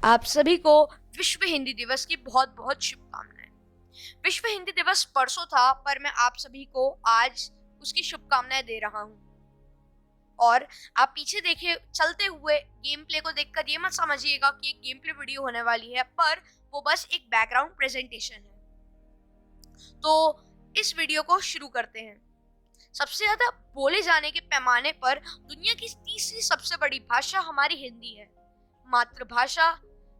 आप सभी को विश्व हिंदी दिवस की बहुत बहुत शुभकामनाएं। विश्व हिंदी दिवस परसों था, पर मैं आप सभी को आज उसकी शुभकामनाएं दे रहा हूँ। और आप पीछे देखे चलते हुए गेम प्ले को देखकर ये मत समझिएगा कि एक गेम प्ले वीडियो होने वाली है, पर वो बस एक बैकग्राउंड प्रेजेंटेशन है। तो इस वीडियो को शुरू करते हैं। सबसे ज्यादा बोले जाने के पैमाने पर दुनिया की तीसरी सबसे बड़ी भाषा हमारी हिंदी है। मातृभाषा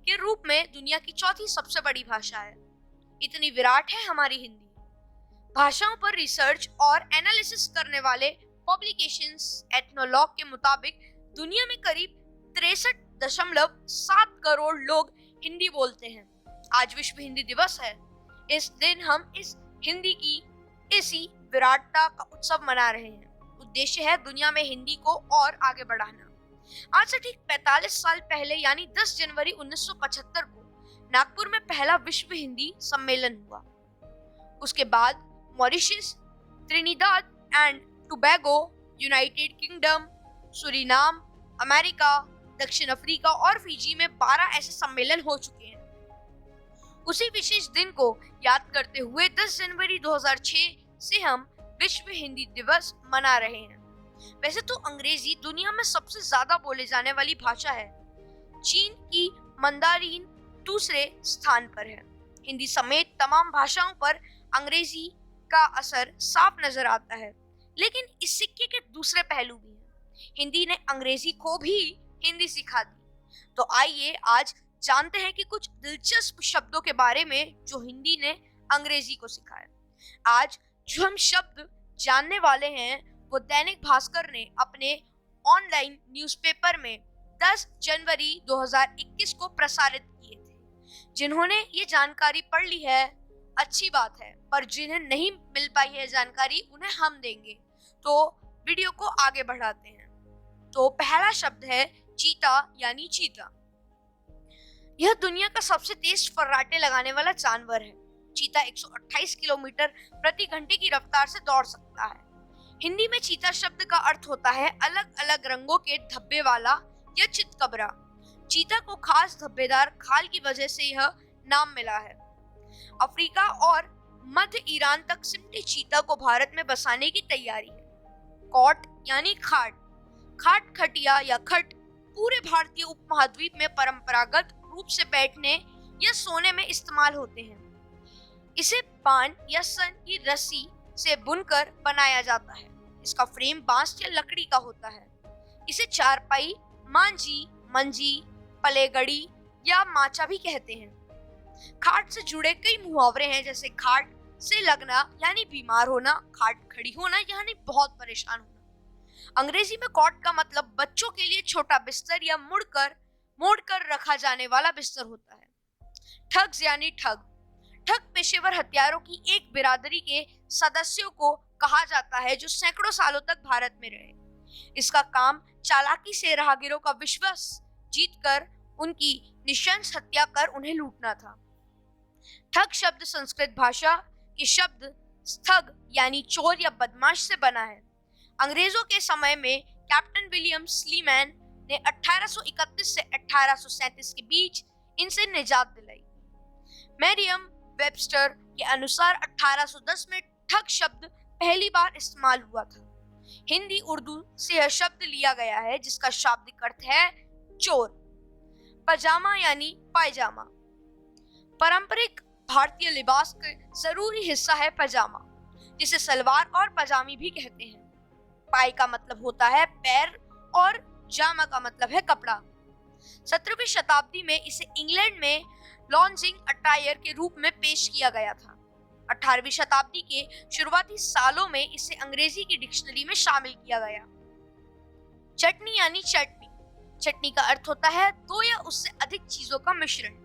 के रूप में दुनिया की चौथी सबसे बड़ी भाषा है। इतनी विराट है हमारी हिंदी। भाषाओं पर रिसर्च और एनालिसिस करने वाले पब्लिकेशंस एथनोलॉग के मुताबिक दुनिया में करीब 63.7 करोड़ लोग हिंदी बोलते हैं। आज विश्व हिंदी दिवस है। इस दिन हम इस हिंदी की इसी विराटता का उत्सव मना रहे हैं। उद्देश्य है दुनिया में हिंदी को और आगे बढ़ाना। आज से ठीक 45 साल पहले यानी 10 जनवरी 1975 को नागपुर में पहला विश्व हिंदी सम्मेलन हुआ। उसके बाद Mauritius, Trinidad and Tobago, United kingdom, Suriname, America, दक्षिण अफ्रीका और फिजी में 12 ऐसे सम्मेलन हो चुके हैं। उसी विशेष दिन को याद करते हुए 10 जनवरी 2006 से हम विश्व हिंदी दिवस मना रहे हैं। वैसे तो अंग्रेजी दुनिया में सबसे ज्यादा बोले जाने वाली भाषा है। चीन की मंदारिन दूसरे स्थान पर है। हिंदी समेत तमाम भाषाओं पर अंग्रेजी का असर साफ नजर आता है, लेकिन इस सिक्के के दूसरे पहलू भी हैं। हिंदी ने अंग्रेजी को भी हिंदी सिखा दी। तो आइए आज जानते हैं कि कुछ दिलचस्प शब्दों के बारे में जो हिंदी ने अंग्रेजी को सिखाया। आज जो हम शब्द जानने वाले हैं वो दैनिक भास्कर ने अपने ऑनलाइन न्यूज़पेपर में 10 जनवरी 2021 को प्रसारित किए थे। जिन्होंने ये जानकारी पढ़ ली है अच्छी बात है, पर जिन्हें नहीं मिल पाई है जानकारी उन्हें हम देंगे। तो वीडियो को आगे बढ़ाते हैं। तो पहला शब्द है चीता यानी चीता। यह दुनिया का सबसे तेज फर्राटे लगाने वाला जानवर है। चीता 128 किलोमीटर प्रति घंटे की रफ्तार से दौड़ सकता है। हिंदी में चीता शब्द का अर्थ होता है अलग अलग रंगों के धब्बे वाला या चितकबरा। चीता को खास धब्बेदार खाल की वजह से यह नाम मिला है। अफ्रीका और मध्य ईरान तक सिमटे चीता को भारत में बसाने की तैयारी है। कॉट यानी खाट। खाट, खटिया या खट पूरे भारतीय उपमहाद्वीप में परंपरागत रूप से बैठने या सोने में इस्तेमाल होते हैं। इसे पान या सन की रस्सी से बुनकर बनाया जाता है। इसका फ्रेम बांस या लकड़ी का होता है। इसे चारपाई, मांझी, मंजी, पलेगड़ी या माचा भी कहते हैं। खाट से जुड़े कई मुहावरे हैं, जैसे खाट से लगना यानी बीमार होना, खाट खड़ी होना यानी बहुत परेशान होना। अंग्रेजी में कॉट का मतलब बच्चों के लिए छोटा बिस्तर या मोड़कर रखा जाने वाला बिस्तर होता है। ठग्स यानी ठग। ठग पेशेवर हत्यारों की एक बिरादरी के सदस्यों को कहा जाता है जो सैकड़ों सालों तक भारत में रहे। इसका काम चालाकी से राहगीरों का विश्वास जीतकर उनकी निशंस हत्या कर उन्हें लूटना था। ठग शब्द संस्कृत भाषा के शब्द स्थग यानी चोर या बदमाश से बना है। अंग्रेजों के समय में कैप्टन विलियम स्लीमैन ने 1831 से 1837 के बीच इनसे निजात दिलाई। मैरियम वेबस्टर के अनुसार 1810 में ठग शब्द पहली बार इस्तेमाल हुआ था। हिंदी उर्दू से यह शब्द लिया गया है, जिसका शाब्दिक अर्थ है चोर। पजामा यानी पायजामा। पारंपरिक भारतीय लिबास का जरूरी हिस्सा है पजामा, जिसे सलवार और पजामी भी कहते हैं। पाय का मतलब होता है पैर और जामा का मतलब है कपड़ा। 17वीं शताब्दी में इसे इंग्लैंड में लॉन्जिंग अटायर के रूप में पेश किया गया था। 18वीं शताब्दी के शुरुआती सालों में इसे अंग्रेजी की डिक्शनरी में शामिल किया गया। चटनी यानी चटनी। चटनी का अर्थ होता है दो या उससे अधिक चीजों का मिश्रण,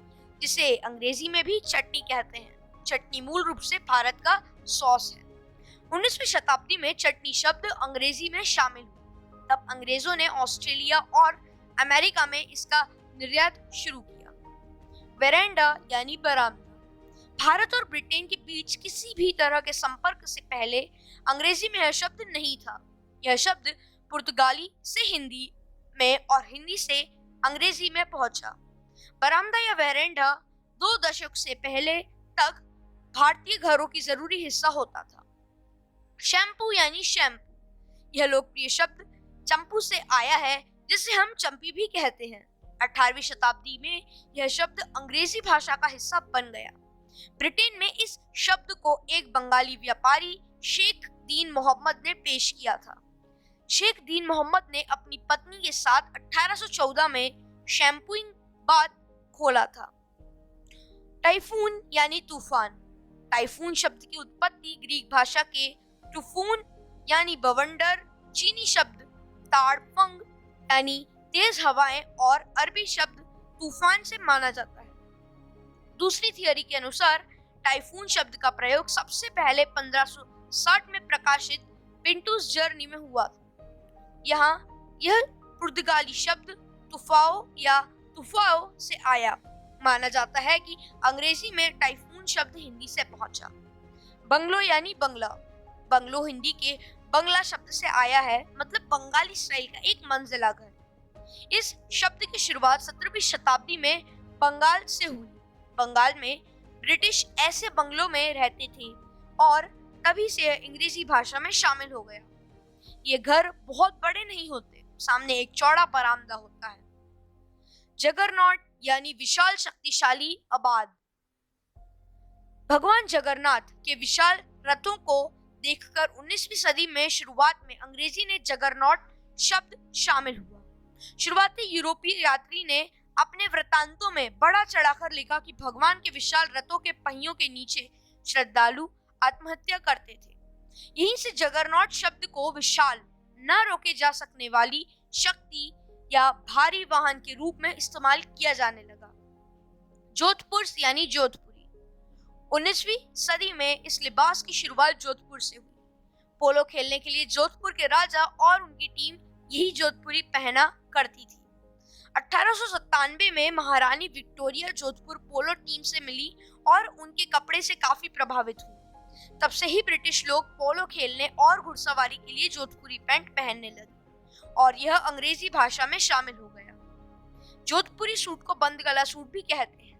जिसे अंग्रेजी में भी चटनी कहते हैं। चटनी मूल रूप से भारत का सॉस है। 19वीं शताब्दी में चटनी शब्द अंग्रेजी में शामिल हुआ। तब अंग्रेजों ने ऑस्ट्रेलिया और अमेरिका में इसका निर्यात शुरू किया। वेरेंडा यानी बरामदा। भारत और ब्रिटेन के बीच किसी भी तरह के संपर्क से पहले अंग्रेजी में यह शब्द नहीं था। यह शब्द पुर्तगाली से हिंदी में और हिंदी से अंग्रेजी में पहुंचा। बरामदा या वेरेंडा 2 दशक से पहले तक भारतीय घरों की जरूरी हिस्सा होता था। शैम्पू यानी शैम्पू, यह लोकप्रिय शब्द चंपू से आया है, जिसे हम चंपी भी कहते हैं। 18वीं शताब्दी में यह शब्द अंग्रेजी भाषा का हिस्सा बन गया। ब्रिटेन में इस शब्द को एक बंगाली व्यापारी शेख दीन मोहम्मद ने पेश किया था। शेख दीन मोहम्मद ने अपनी पत्नी के साथ 1814 में शैम्पूइंग बाथ खोला था। टाइफून यानी तूफान, टाइफून शब्द की उत्पत्ति ग्रीक भाषा के टूफून यानी बवंडर, चीनी शब्द ताड़फंग यानी तेज हवाएं और अरबी शब्द तूफान से माना जाता है। दूसरी थियरी के अनुसार टाइफून शब्द का प्रयोग सबसे पहले 1560 में प्रकाशित पिंटूस जर्नी में हुआ था। यहाँ यह पुर्तगाली शब्द तुफाओ या तुफाओ से आया। माना जाता है कि अंग्रेजी में टाइफून शब्द हिंदी से पहुंचा। बंगलो यानी बंगला, बंगलो हिंदी के बंगला शब्द से आया है, मतलब बंगाली स्टाइल का एक मंजिला घर। इस शब्द की शुरुआत 17वीं शताब्दी में बंगाल से हुई। बंगाल में ब्रिटिश ऐसे बंगलों में रहते थे और तभी से अंग्रेजी भाषा में शामिल हो गया। ये घर बहुत बड़े नहीं होते, सामने एक चौड़ा बरामदा होता है। जगरनॉट यानी विशाल शक्तिशाली आबाद, भगवान जगन्नाथ के विशाल रथों को देखकर 19वीं सदी में शुरुआत में अंग्रेजी ने जगरनॉट शब्द शामिल हुआ। शुरुआती यूरोपीय यात्री ने अपने वृत्तांतों में बड़ा चढ़ाकर लिखा कि भगवान के विशाल रथों के पहियों के नीचे श्रद्धालु आत्महत्या करते थे। यहीं से जगरनॉट शब्द को विशाल, न रोके जा सकने वाली शक्ति या भारी वाहन के रूप में इस्तेमाल किया जाने लगा। जोधपुर यानी जोधपुरी, 19वीं सदी में इस लिबास की शुरुआत जोधपुर से हुई। पोलो खेलने के लिए जोधपुर के राजा और उनकी टीम यही जोधपुरी पहना करती थी। 1897 में महारानी विक्टोरिया जोधपुर पोलो टीम से मिली और उनके कपड़े से काफी प्रभावित हुई। तब से ही ब्रिटिश लोग पोलो खेलने और घुड़सवारी के लिए जोधपुरी पैंट पहनने लगे और यह अंग्रेजी भाषा में शामिल हो गया। जोधपुरी सूट को बंद गला सूट भी कहते हैं।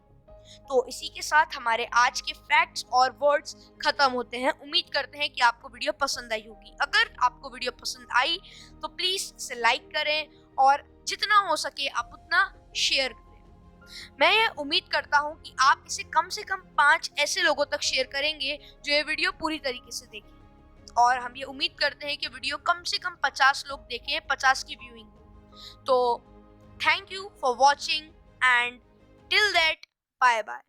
तो इसी के साथ हमारे आज के फैक्ट्स और वर्ड्स खत्म होते हैं। उम्मीद करते हैं कि आपको वीडियो पसंद आई होगी। अगर आपको वीडियो पसंद आई तो प्लीज इसे लाइक करें और जितना हो सके आप उतना शेयर करें। मैं ये उम्मीद करता हूँ कि आप इसे कम से कम 5 ऐसे लोगों तक शेयर करेंगे जो ये वीडियो पूरी तरीके से देखें, और हम ये उम्मीद करते हैं कि वीडियो कम से कम 50 लोग देखें, 50 की व्यूइंग। तो thank you for watching and till that bye bye.